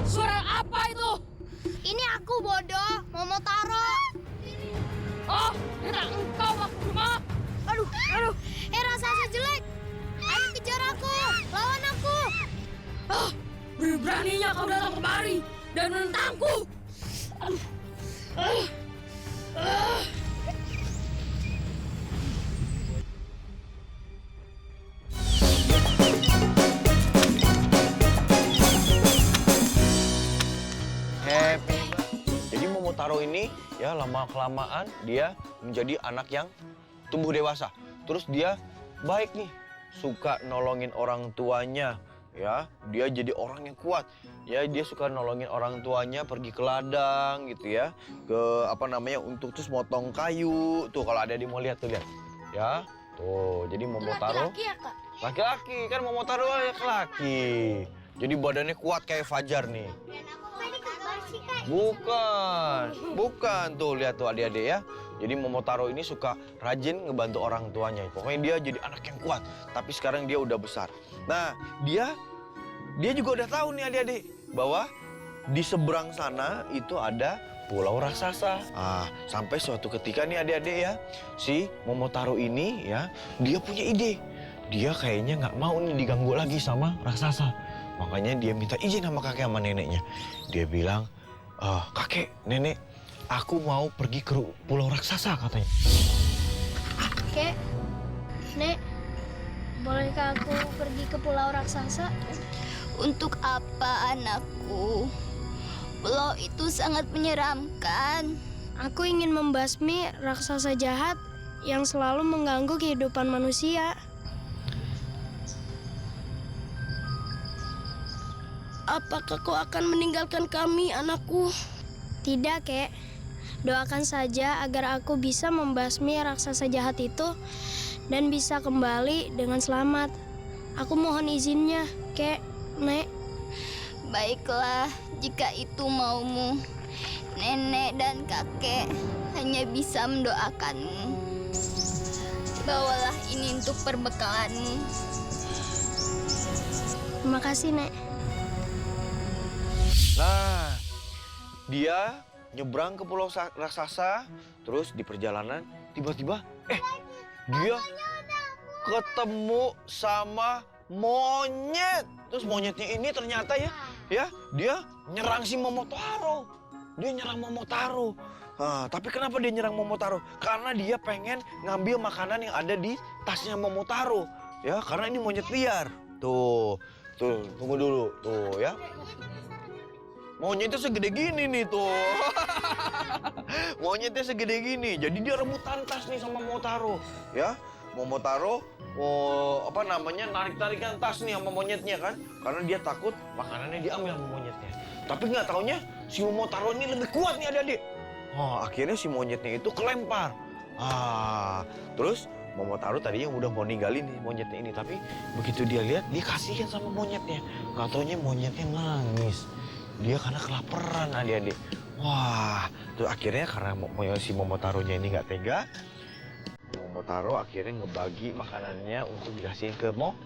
Suara apa itu? Ini aku bodoh, Momotaro. Oh, ternyata engkau Makuma. Aduh. Raksasa jelek. Ayo kejar aku, lawan aku. Beraninya kau datang kemari dan menentangku. Happy. Jadi Momotaro ini ya lama-kelamaan dia menjadi anak yang tumbuh dewasa. Terus dia baik nih, suka nolongin orang tuanya. Ya, dia jadi orang yang kuat. Ya, dia suka nolongin orang tuanya pergi ke ladang gitu ya. Ke untuk terus motong kayu. Tuh kalau ada di mau lihat tuh lihat. Ya. Tuh, jadi Momotaro Laki-laki ya, Kak? laki-laki kan Momotaro laki-laki. Jadi badannya kuat kayak Fajar nih. Bukan tuh lihat tuh adik-adik ya. Jadi Momotaro ini suka rajin ngebantu orang tuanya. Pokoknya dia jadi anak yang kuat. Tapi sekarang dia udah besar. Nah, dia juga udah tahu nih adik-adik bahwa di seberang sana itu ada pulau raksasa. Sampai suatu ketika nih adik-adik ya, si Momotaro ini ya, dia punya ide. Dia kayaknya nggak mau nih diganggu lagi sama raksasa. Makanya dia minta izin sama kakek sama neneknya. Dia bilang, kakek, nenek, aku mau pergi ke pulau raksasa katanya. Kek, Nek, bolehkah aku pergi ke pulau raksasa? Untuk apa anakku? Pulau itu sangat menyeramkan. Aku ingin membasmi raksasa jahat yang selalu mengganggu kehidupan manusia. Apakah kau akan meninggalkan kami, anakku? Tidak, Kek. Doakan saja agar aku bisa membasmi raksasa jahat itu dan bisa kembali dengan selamat. Aku mohon izinnya, Kek, Nek. Baiklah, jika itu maumu. Nenek dan kakek hanya bisa mendoakanmu. Bawalah ini untuk perbekalanmu. Terima kasih, Nek. Nah, dia nyebrang ke pulau raksasa, terus di perjalanan tiba-tiba dia ketemu sama monyet. Terus monyetnya ini ternyata ya dia nyerang si Momotaro. Dia nyerang Momotaro. Tapi kenapa dia nyerang Momotaro? Karena dia pengen ngambil makanan yang ada di tasnya Momotaro. Ya, karena ini monyet liar. Tuh, tunggu dulu. Tuh ya. Monyetnya segede gini nih tuh. Monyetnya segede gini. Jadi dia rebutan tas nih sama Momotaro. Ya, Momotaro narik-tarikan tas nih sama monyetnya kan. Karena dia takut makanannya diambil sama monyetnya. Tapi nggak taunya si Momotaro ini lebih kuat nih adik-adik. Akhirnya si monyetnya itu kelempar. Terus Momotaro tadinya udah mau ninggalin nih monyetnya ini. Tapi begitu dia lihat, dia kasihan sama monyetnya. Nggak taunya monyetnya nangis. Dia karena kelaparan adik-adik. Wah, tuh akhirnya karena si Momotaronya ini nggak tega, Momotaro akhirnya ngebagi makanannya untuk dikasihin ke monyet.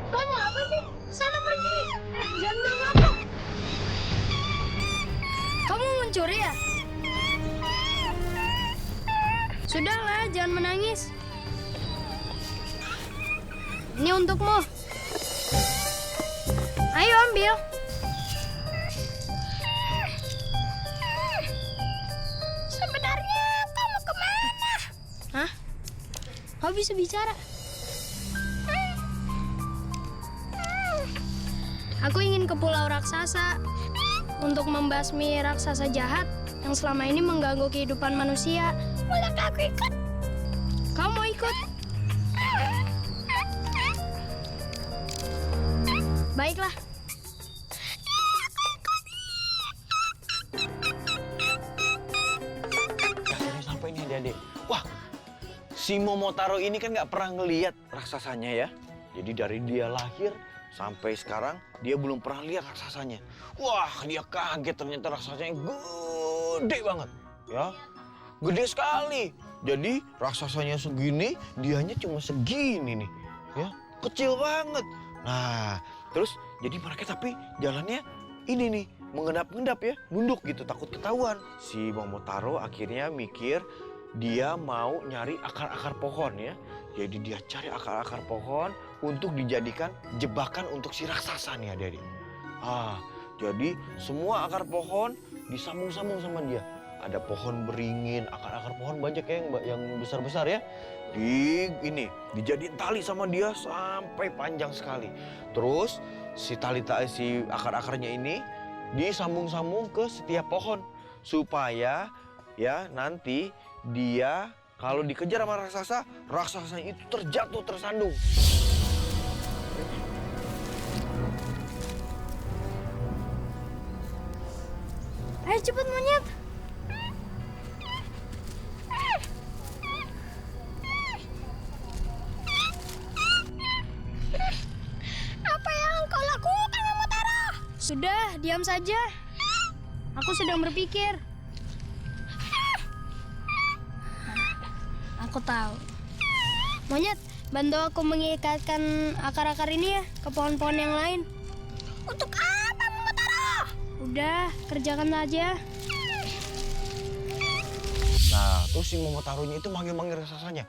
Kamu apa sih? Sana pergi. Jangan mengapa. Kamu mencuri ya? Sudahlah, jangan menangis. Ini untukmu. Ayo ambil. Sebenarnya kamu kemana? Hah? Kau bisa bicara? Aku ingin ke pulau raksasa untuk membasmi raksasa jahat yang selama ini mengganggu kehidupan manusia. Bolehkah aku ikut? Kau mau ikut? Baiklah. Akhirnya sampai nih adik-adik. Wah, si Momotaro ini kan nggak pernah ngelihat raksasanya ya. Jadi dari dia lahir Sampai sekarang dia belum pernah lihat raksasanya. Wah, dia kaget ternyata raksasanya gede banget. Ya, gede sekali. Jadi raksasanya segini, dianya cuma segini nih. Ya, kecil banget. Nah, terus jadi mereka tapi jalannya ini nih, mengendap-endap ya, nunduk gitu, takut ketahuan. Si Momotaro akhirnya mikir dia mau nyari akar-akar pohon ya. Jadi dia cari akar-akar pohon untuk dijadikan jebakan untuk si raksasa nih adik-adik. Jadi semua akar pohon disambung-sambung sama dia. Ada pohon beringin, akar-akar pohon banyak ya yang besar-besar ya. Dijadiin tali sama dia sampai panjang sekali. Terus si akar-akarnya ini disambung-sambung ke setiap pohon supaya ya nanti dia kalau dikejar sama raksasa itu terjatuh tersandung. Ayo cepet monyet. Apa yang kau lakukan, Momotaro? Sudah, diam saja. Aku sedang berpikir. Aku tahu. Monyet, bantu aku mengikatkan akar-akar ini ya ke pohon-pohon yang lain. Untuk apa, Momotaro? Udah, kerjakan aja. Nah, terus si Momotaronya itu manggil-manggil raksasanya.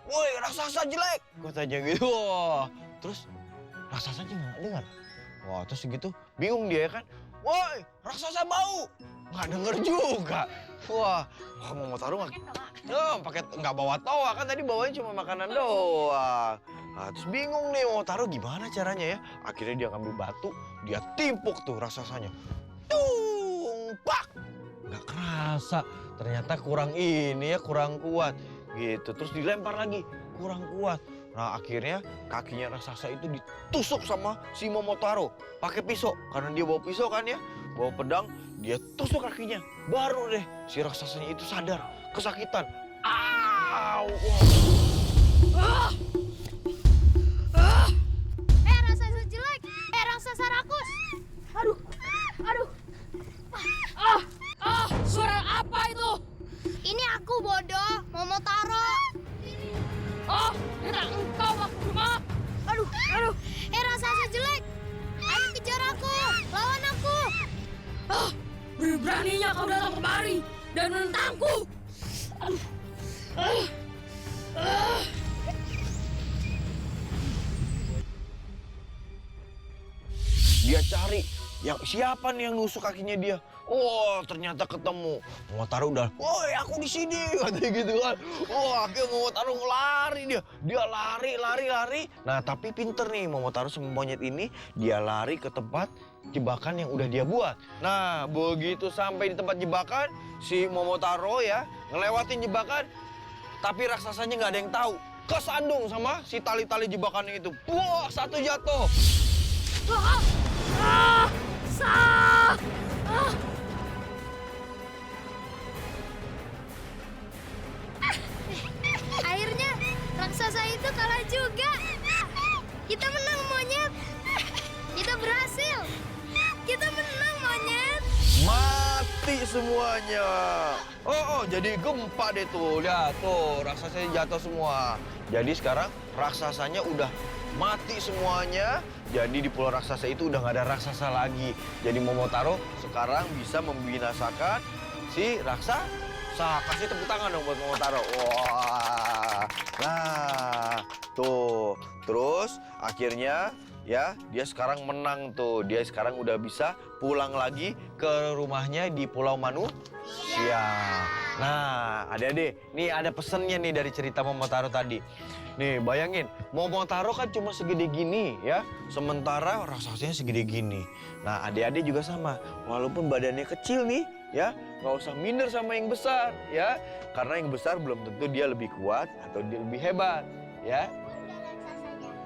Woi, raksasa jelek! Katanya gitu. Wah, terus raksasanya nggak dengar. Wah, terus gitu bingung dia kan. Woi, raksasa bau! Nggak denger juga. Wah, Momotaro nggak bawa toa kan tadi bawanya cuma makanan doang. Nah, terus bingung nih Momotaro gimana caranya ya. Akhirnya dia ngambil batu, dia timpuk tuh raksasanya. Tumpak! Nggak kerasa. Ternyata kurang kuat gitu. Terus dilempar lagi, kurang kuat. Nah akhirnya kakinya raksasa itu ditusuk sama si Momotaro pakai pisau. Karena dia bawa pisau kan ya, bawa pedang, dia tusuk kakinya. Baru deh si raksasanya itu sadar, kesakitan. Au! Raksasa jelek. Raksasa rakus. Aduh. Suara apa itu? Ini aku bodoh, Momotaro. Oh, ternyata engkau waktu rumah. Aduh. Raksasa jelek. Ayo kejar aku, lawan aku. Berani-beraninya kau datang kemari dan menentangku. Dia cari siapa nih yang nusuk kakinya dia. Oh, ternyata ketemu. Momotaro udah, woi aku di sini, katanya gitu kan. Wah, akhirnya Momotaro lari dia. Dia lari. Nah, tapi pinter nih Momotaro sama monyet ini, dia lari ke tempat jebakan yang udah dia buat. Nah, begitu sampai di tempat jebakan, si Momotaro ya ngelewatin jebakan, tapi raksasanya nggak ada yang tahu. Kesandung sama si tali-tali jebakannya itu. Wah, satu jatuh. Akhirnya raksasa itu kalah juga. Kita menang, monyet. Kita berhasil. Kita menang, monyet. Mati semuanya. Oh, jadi gempa deh tuh. Lihat tuh, raksasanya jatuh semua. Jadi sekarang raksasanya udah mati semuanya. Jadi di pulau raksasa itu udah nggak ada raksasa lagi. Jadi Momotaro sekarang bisa membinasakan si raksasa. Kasih tepuk tangan dong buat Momotaro. Wah. Nah, tuh. Terus akhirnya ya dia sekarang menang tuh. Dia sekarang udah bisa pulang lagi ke rumahnya di Pulau Manusia. Nah, adik-adik, nih ada pesennya nih dari cerita Momotaro tadi. Nih, bayangin, Momotaro kan cuma segede gini ya, sementara raksasanya segede gini. Nah, adik-adik juga sama, walaupun badannya kecil nih ya, nggak usah minder sama yang besar ya. Karena yang besar belum tentu dia lebih kuat atau dia lebih hebat ya.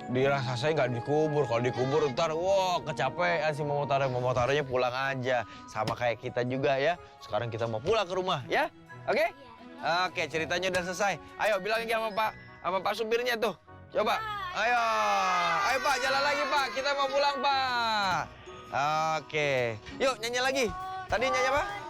Di raksasanya nggak dikubur, kalau dikubur ntar wah kecapean si Momotaronya pulang aja. Sama kayak kita juga ya, sekarang kita mau pulang ke rumah ya, oke? Oke, ceritanya udah selesai. Ayo bilangin sama Pak supirnya tuh, coba. Ayo, ayo Pak, jalan lagi Pak. Kita mau pulang Pak. Oke, yuk nyanyi lagi. Tadi nyanyi apa?